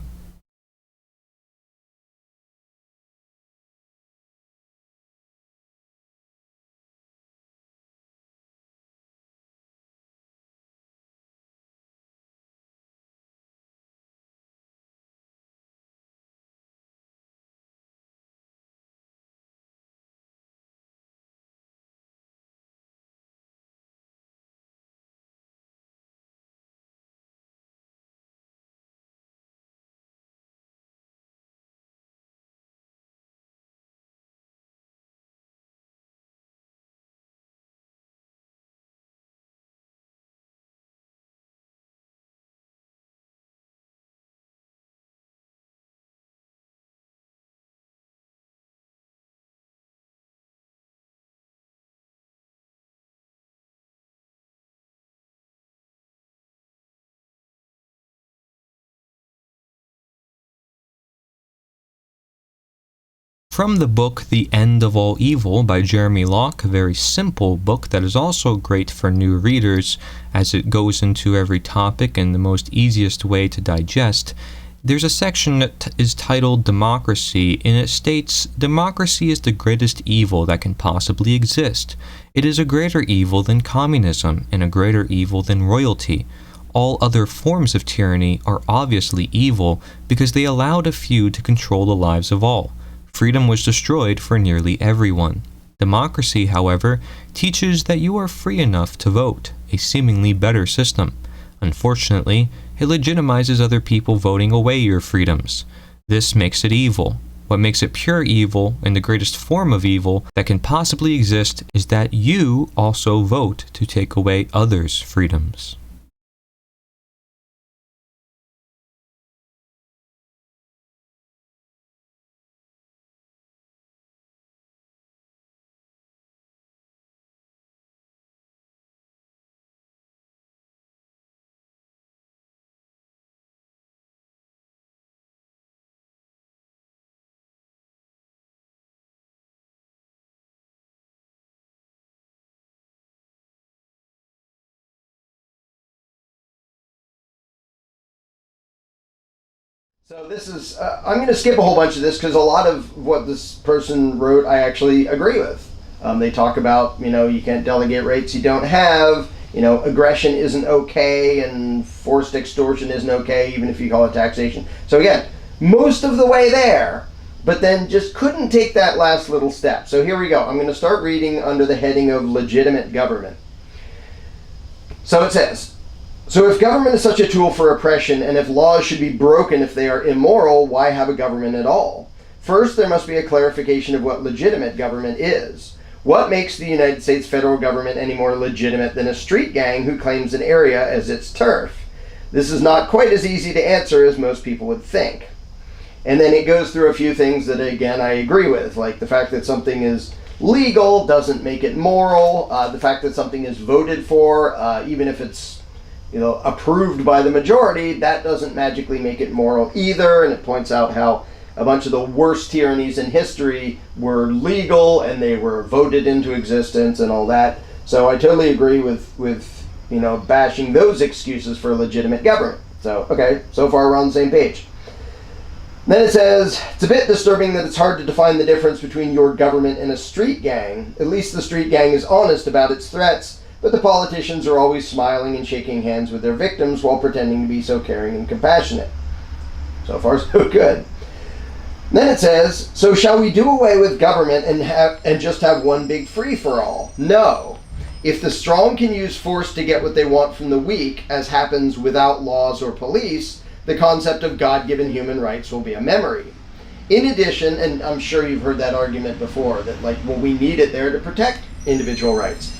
From the book The End of All Evil by Jeremy Locke, a very simple book that is also great for new readers as it goes into every topic in the most easiest way to digest, there's a section that is titled Democracy, and it states, "Democracy is the greatest evil that can possibly exist. It is a greater evil than communism and a greater evil than royalty. All other forms of tyranny are obviously evil because they allowed a few to control the lives of all. Freedom was destroyed for nearly everyone. Democracy, however, teaches that you are free enough to vote, a seemingly better system. Unfortunately, it legitimizes other people voting away your freedoms. This makes it evil. What makes it pure evil, and the greatest form of evil that can possibly exist, is that you also vote to take away others' freedoms." So this is, I'm going to skip a whole bunch of this because a lot of what this person wrote I actually agree with. They talk about, you can't delegate rights you don't have, aggression isn't okay and forced extortion isn't okay, even if you call it taxation. So again, most of the way there, but then just couldn't take that last little step. So here we go. I'm going to start reading under the heading of legitimate government. So it says, so if government is such a tool for oppression, and if laws should be broken if they are immoral, why have a government at all? First, there must be a clarification of what legitimate government is. What makes the United States federal government any more legitimate than a street gang who claims an area as its turf? This is not quite as easy to answer as most people would think. And then it goes through a few things that, again, I agree with, like the fact that something is legal doesn't make it moral. The fact that something is voted for, even if it's approved by the majority, that doesn't magically make it moral either. And it points out how a bunch of the worst tyrannies in history were legal and they were voted into existence and all that. So I totally agree with bashing those excuses for legitimate government. So, okay, so far we're on the same page. Then it says, it's a bit disturbing that it's hard to define the difference between your government and a street gang. At least the street gang is honest about its threats, but the politicians are always smiling and shaking hands with their victims while pretending to be so caring and compassionate. So far, so good. Then it says, so shall we do away with government and just have one big free-for-all? No. If the strong can use force to get what they want from the weak, as happens without laws or police, the concept of God-given human rights will be a memory. In addition, and I'm sure you've heard that argument before, that we need it there to protect individual rights.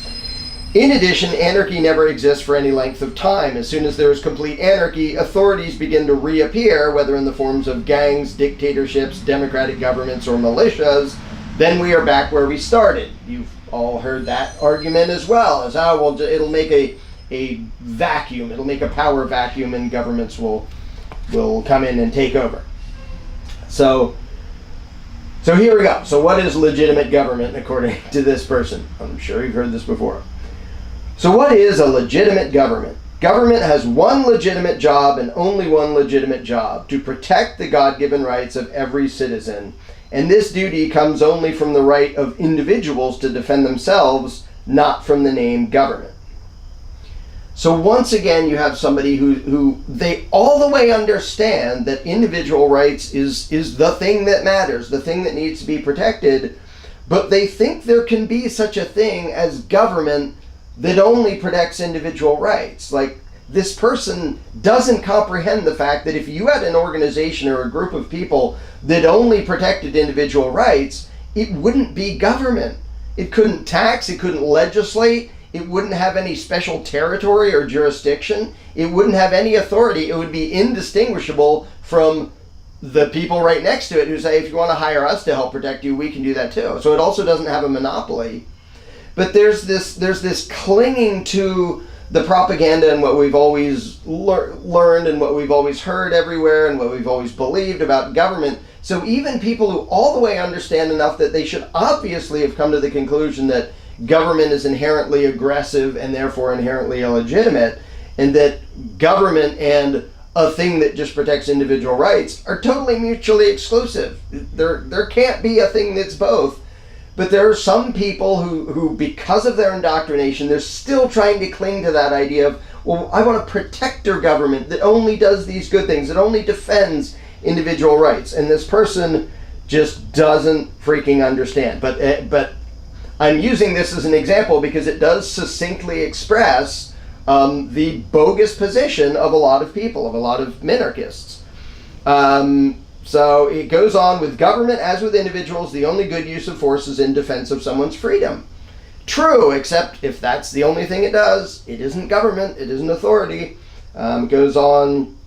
In addition, anarchy never exists for any length of time. As soon as there is complete anarchy, authorities begin to reappear, whether in the forms of gangs, dictatorships, democratic governments, or militias. Then we are back where we started. You've all heard that argument as well, as, it'll make a vacuum, it'll make a power vacuum, and governments will come in and take over. So here we go. So what is legitimate government according to this person? I'm sure you've heard this before. So what is a legitimate government? Government has one legitimate job and only one legitimate job: to protect the God-given rights of every citizen. And this duty comes only from the right of individuals to defend themselves, not from the name government. So once again, you have somebody who they all the way understand that individual rights is the thing that matters, the thing that needs to be protected, but they think there can be such a thing as government that only protects individual rights. Like, this person doesn't comprehend the fact that if you had an organization or a group of people that only protected individual rights, it wouldn't be government. It couldn't tax, it couldn't legislate, it wouldn't have any special territory or jurisdiction, it wouldn't have any authority. It would be indistinguishable from the people right next to it who say, if you want to hire us to help protect you, we can do that too. So it also doesn't have a monopoly. But there's this clinging to the propaganda and what we've always learned and what we've always heard everywhere and what we've always believed about government. So even people who all the way understand enough that they should obviously have come to the conclusion that government is inherently aggressive and therefore inherently illegitimate, and that government and a thing that just protects individual rights are totally mutually exclusive. There can't be a thing that's both. But there are some people who, because of their indoctrination, they're still trying to cling to that idea of, well, I want a protector government that only does these good things, that only defends individual rights. And this person just doesn't freaking understand. But I'm using this as an example because it does succinctly express the bogus position of a lot of people, of a lot of minarchists. So it goes on, with government as with individuals, the only good use of force is in defense of someone's freedom. True, except if that's the only thing it does, it isn't government, it isn't authority. It goes on,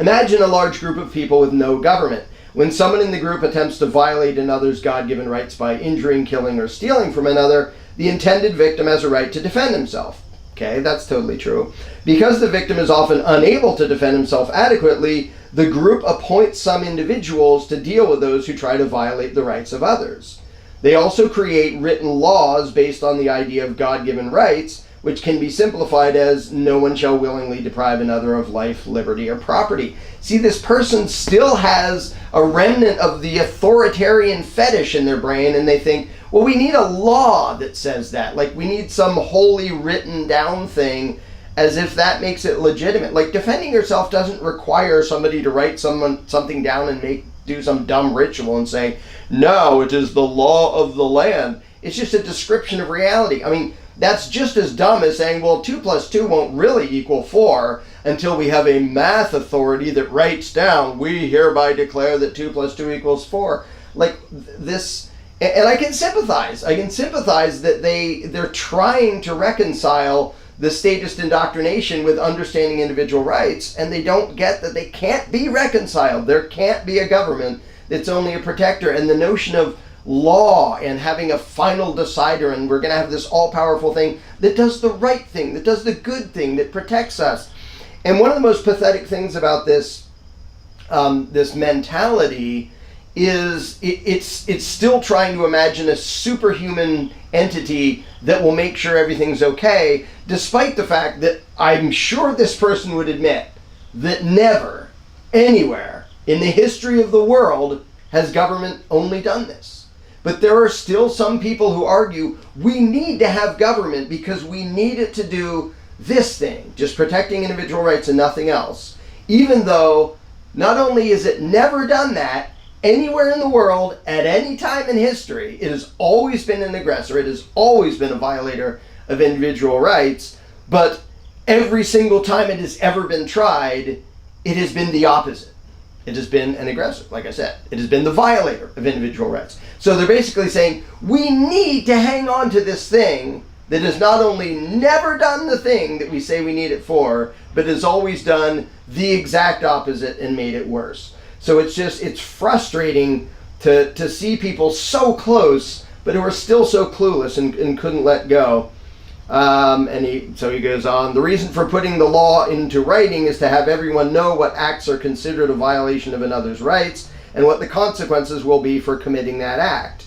imagine a large group of people with no government. When someone in the group attempts to violate another's God-given rights by injuring, killing, or stealing from another, the intended victim has a right to defend himself. Okay, that's totally true. Because the victim is often unable to defend himself adequately, the group appoints some individuals to deal with those who try to violate the rights of others. They also create written laws based on the idea of God-given rights, which can be simplified as no one shall willingly deprive another of life, liberty, or property. See, this person still has a remnant of the authoritarian fetish in their brain, and they think, well, we need a law that says that. Like, we need some holy written down thing, as if that makes it legitimate. Like, defending yourself doesn't require somebody to write something down and do some dumb ritual and say, no, it is the law of the land. It's just a description of reality. I mean, that's just as dumb as saying, well, 2 plus 2 won't really equal 4 until we have a math authority that writes down, we hereby declare that 2 plus 2 equals 4. Like this, and I can sympathize. I can sympathize that they're trying to reconcile the statist indoctrination with understanding individual rights, and they don't get that they can't be reconciled. There can't be a government that's only a protector, and the notion of law and having a final decider, and we're going to have this all-powerful thing that does the right thing, that does the good thing, that protects us. And one of the most pathetic things about this this mentality is it's still trying to imagine a superhuman entity that will make sure everything's okay, despite the fact that I'm sure this person would admit that never, anywhere in the history of the world has government only done this. But there are still some people who argue we need to have government because we need it to do this thing, just protecting individual rights and nothing else. Even though not only is it never done that anywhere in the world at any time in history, it has always been an aggressor, it has always been a violator of individual rights, but every single time it has ever been tried, it has been the opposite. It has been an aggressor, like I said. It has been the violator of individual rights. So they're basically saying, we need to hang on to this thing that has not only never done the thing that we say we need it for, but has always done the exact opposite and made it worse. So it's frustrating to see people so close, but who are still so clueless and couldn't let go. So he goes on, the reason for putting the law into writing is to have everyone know what acts are considered a violation of another's rights and what the consequences will be for committing that act.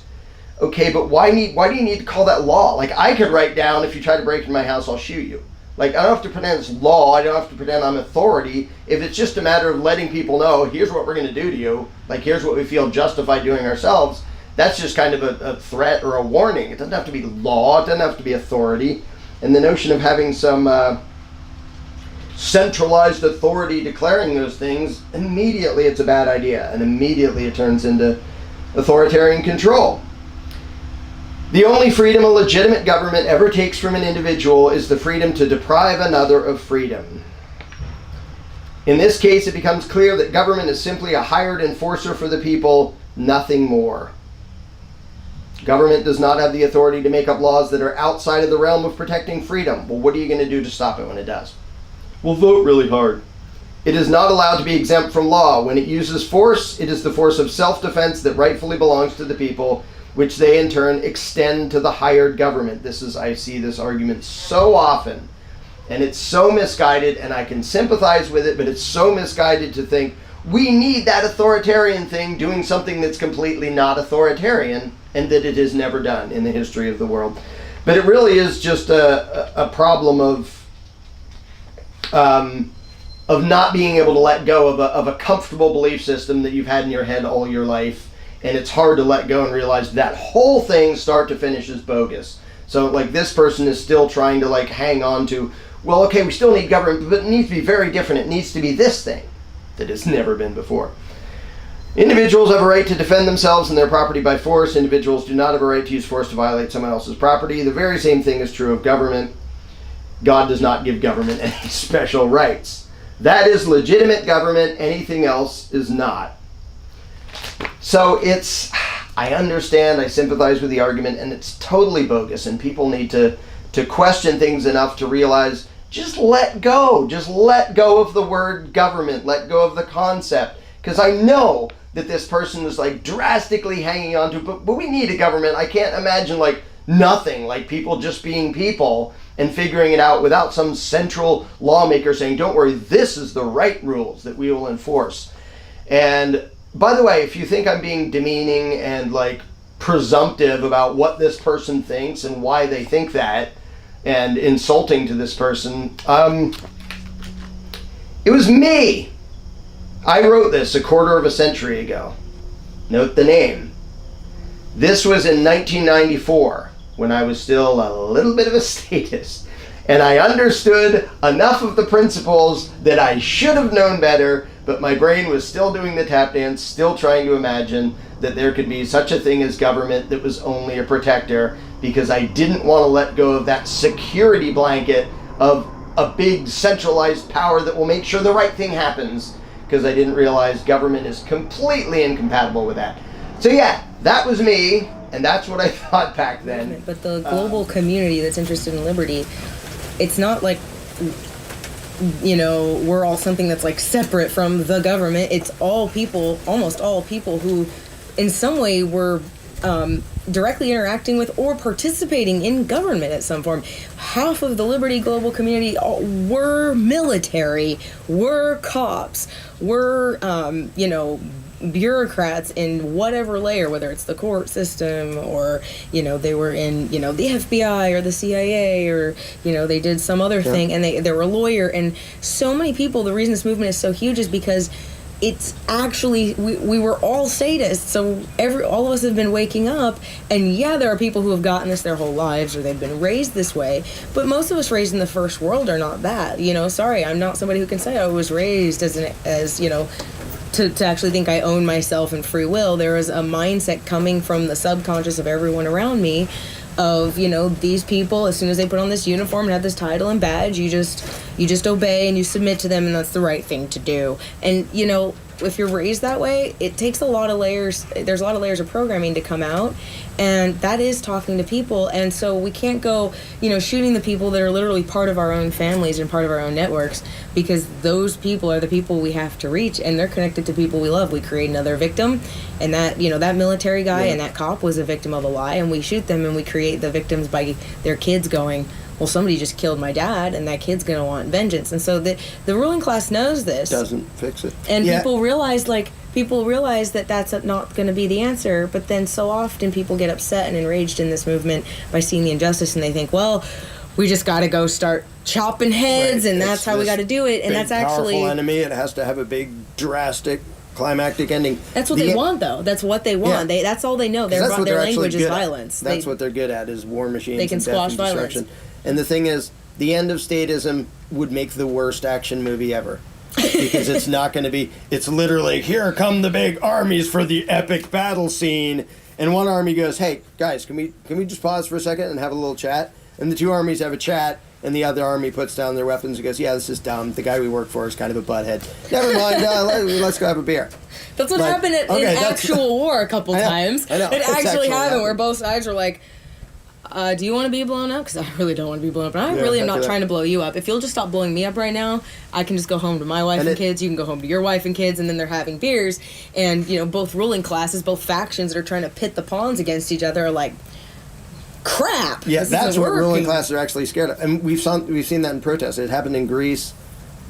Okay, but why do you need to call that law? Like, I could write down, if you try to break into my house, I'll shoot you. Like, I don't have to pretend it's law, I don't have to pretend I'm authority. If it's just a matter of letting people know, here's what we're going to do to you, like here's what we feel justified doing ourselves, that's just kind of a threat or a warning. It doesn't have to be law, it doesn't have to be authority. And the notion of having some centralized authority declaring those things, immediately it's a bad idea, and immediately it turns into authoritarian control. The only freedom a legitimate government ever takes from an individual is the freedom to deprive another of freedom. In this case, it becomes clear that government is simply a hired enforcer for the people, nothing more. Government does not have the authority to make up laws that are outside of the realm of protecting freedom. Well, what are you going to do to stop it when it does? Well, vote really hard. It is not allowed to be exempt from law. When it uses force, it is the force of self-defense that rightfully belongs to the people, which they in turn extend to the hired government. I see this argument so often, and it's so misguided, and I can sympathize with it, but it's so misguided to think we need that authoritarian thing doing something that's completely not authoritarian, and that it has never done in the history of the world. But it really is just a problem of not being able to let go of a comfortable belief system that you've had in your head all your life, and it's hard to let go and realize that whole thing start to finish is bogus. So like this person is still trying to like hang on to, well, okay, we still need government, but it needs to be very different. It needs to be this thing that has never been before. Individuals have a right to defend themselves and their property by force. Individuals do not have a right to use force to violate someone else's property. The very same thing is true of government. God does not give government any special rights. That is legitimate government. Anything else is not. So I understand, I sympathize with the argument, and it's totally bogus, and people need to question things enough to realize, just let go. Just let go of the word government. Let go of the concept. Because I know that this person is like drastically hanging on to, but we need a government. I can't imagine like nothing, like people just being people and figuring it out without some central lawmaker saying, don't worry, this is the right rules that we will enforce. And by the way, if you think I'm being demeaning and like presumptive about what this person thinks and why they think that, and insulting to this person. It was me. I wrote this a quarter of a century ago. Note the name. This was in 1994, when I was still a little bit of a statist, and I understood enough of the principles that I should have known better, but my brain was still doing the tap dance, still trying to imagine that there could be such a thing as government that was only a protector, because I didn't want to let go of that security blanket of a big centralized power that will make sure the right thing happens, because I didn't realize government is completely incompatible with that. So yeah, that was me, and that's what I thought back then. But the global community that's interested in liberty, it's not like, you know, we're all something that's like separate from the government. It's all people, almost all people who in some way were directly interacting with or participating in government at some form. Half of the Liberty Global community were military, were cops, were, you know, bureaucrats in whatever layer, whether it's the court system or, you know, they were in, you know, the FBI or the CIA or, you know, they did some other thing, and they were a lawyer. And so many people, the reason this movement is so huge is because it's actually, we were all sadists, so all of us have been waking up, and yeah, there are people who have gotten this their whole lives, or they've been raised this way, but most of us raised in the first world are not that, you know. Sorry, I'm not somebody who can say I was raised as you know, to actually think I own myself and free will. There is a mindset coming from the subconscious of everyone around me of, you know, these people, as soon as they put on this uniform and have this title and badge, you just obey and you submit to them, and that's the right thing to do. And, you know, if you're raised that way, it takes a lot of layers. There's a lot of layers of programming to come out, and that is talking to people. And so we can't go, you know, shooting the people that are literally part of our own families and part of our own networks, because those people are the people we have to reach, and they're connected to people we love. We create another victim, and that, you know, that military guy and that cop was a victim of a lie, and we shoot them and we create the victims by their kids going, well, somebody just killed my dad, and that kid's going to want vengeance. And so the ruling class knows this. Doesn't fix it. And people realize that that's not going to be the answer, but then so often people get upset and enraged in this movement by seeing the injustice, and they think, well, we just got to go start chopping heads, and that's how we got to do it. And that's actually powerful enemy. It has to have a big, drastic, climactic ending. That's what they want, though. That's what they want. Yeah. That's all they know. Their language is violence. That's what they're good at, is war machines. They can squash violence. And the thing is, the end of statism would make the worst action movie ever. Because it's not going to be, it's literally, here come the big armies for the epic battle scene. And one army goes, hey, guys, can we just pause for a second and have a little chat? And the two armies have a chat, and the other army puts down their weapons and goes, yeah, this is dumb. The guy we work for is kind of a butthead. Never mind, let's go have a beer. That's what happened in actual war a couple times. I know. It actually happened where both sides were like, do you want to be blown up? Because I really don't want to be blown up. And I really am not trying to blow you up. If you'll just stop blowing me up right now, I can just go home to my wife and kids. You can go home to your wife and kids. And then they're having beers. And, you know, both ruling classes, both factions that are trying to pit the pawns against each other are like, crap. Yeah, that's what ruling classes are actually scared of. And we've seen that in protests. It happened in Greece,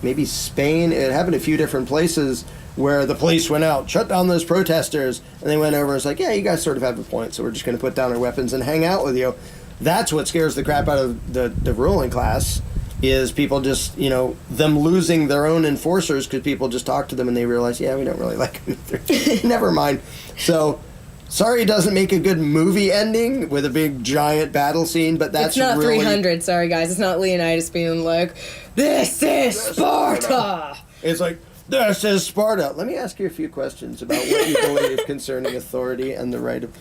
maybe Spain. It happened a few different places where the police went out, shut down those protesters, and they went over and was like, yeah, you guys sort of have a point, so we're just going to put down our weapons and hang out with you. That's what scares the crap out of the ruling class, is people just, you know, them losing their own enforcers because people just talk to them and they realize, yeah, we don't really like them either. Never mind. So, sorry it doesn't make a good movie ending with a big giant battle scene, but that's really... It's not really... 300, sorry guys. It's not Leonidas being like, this is Sparta! It's like, this is Sparta. Let me ask you a few questions about what you believe concerning authority and the right of...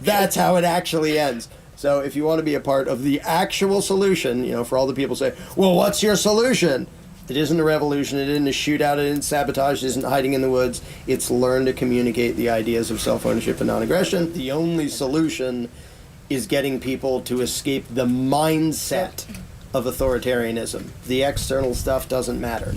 That's how it actually ends. So if you want to be a part of the actual solution, you know, for all the people say, well, what's your solution? It isn't a revolution. It isn't a shootout. It isn't sabotage. It isn't hiding in the woods. It's learn to communicate the ideas of self-ownership and non-aggression. The only solution is getting people to escape the mindset of authoritarianism. The external stuff doesn't matter.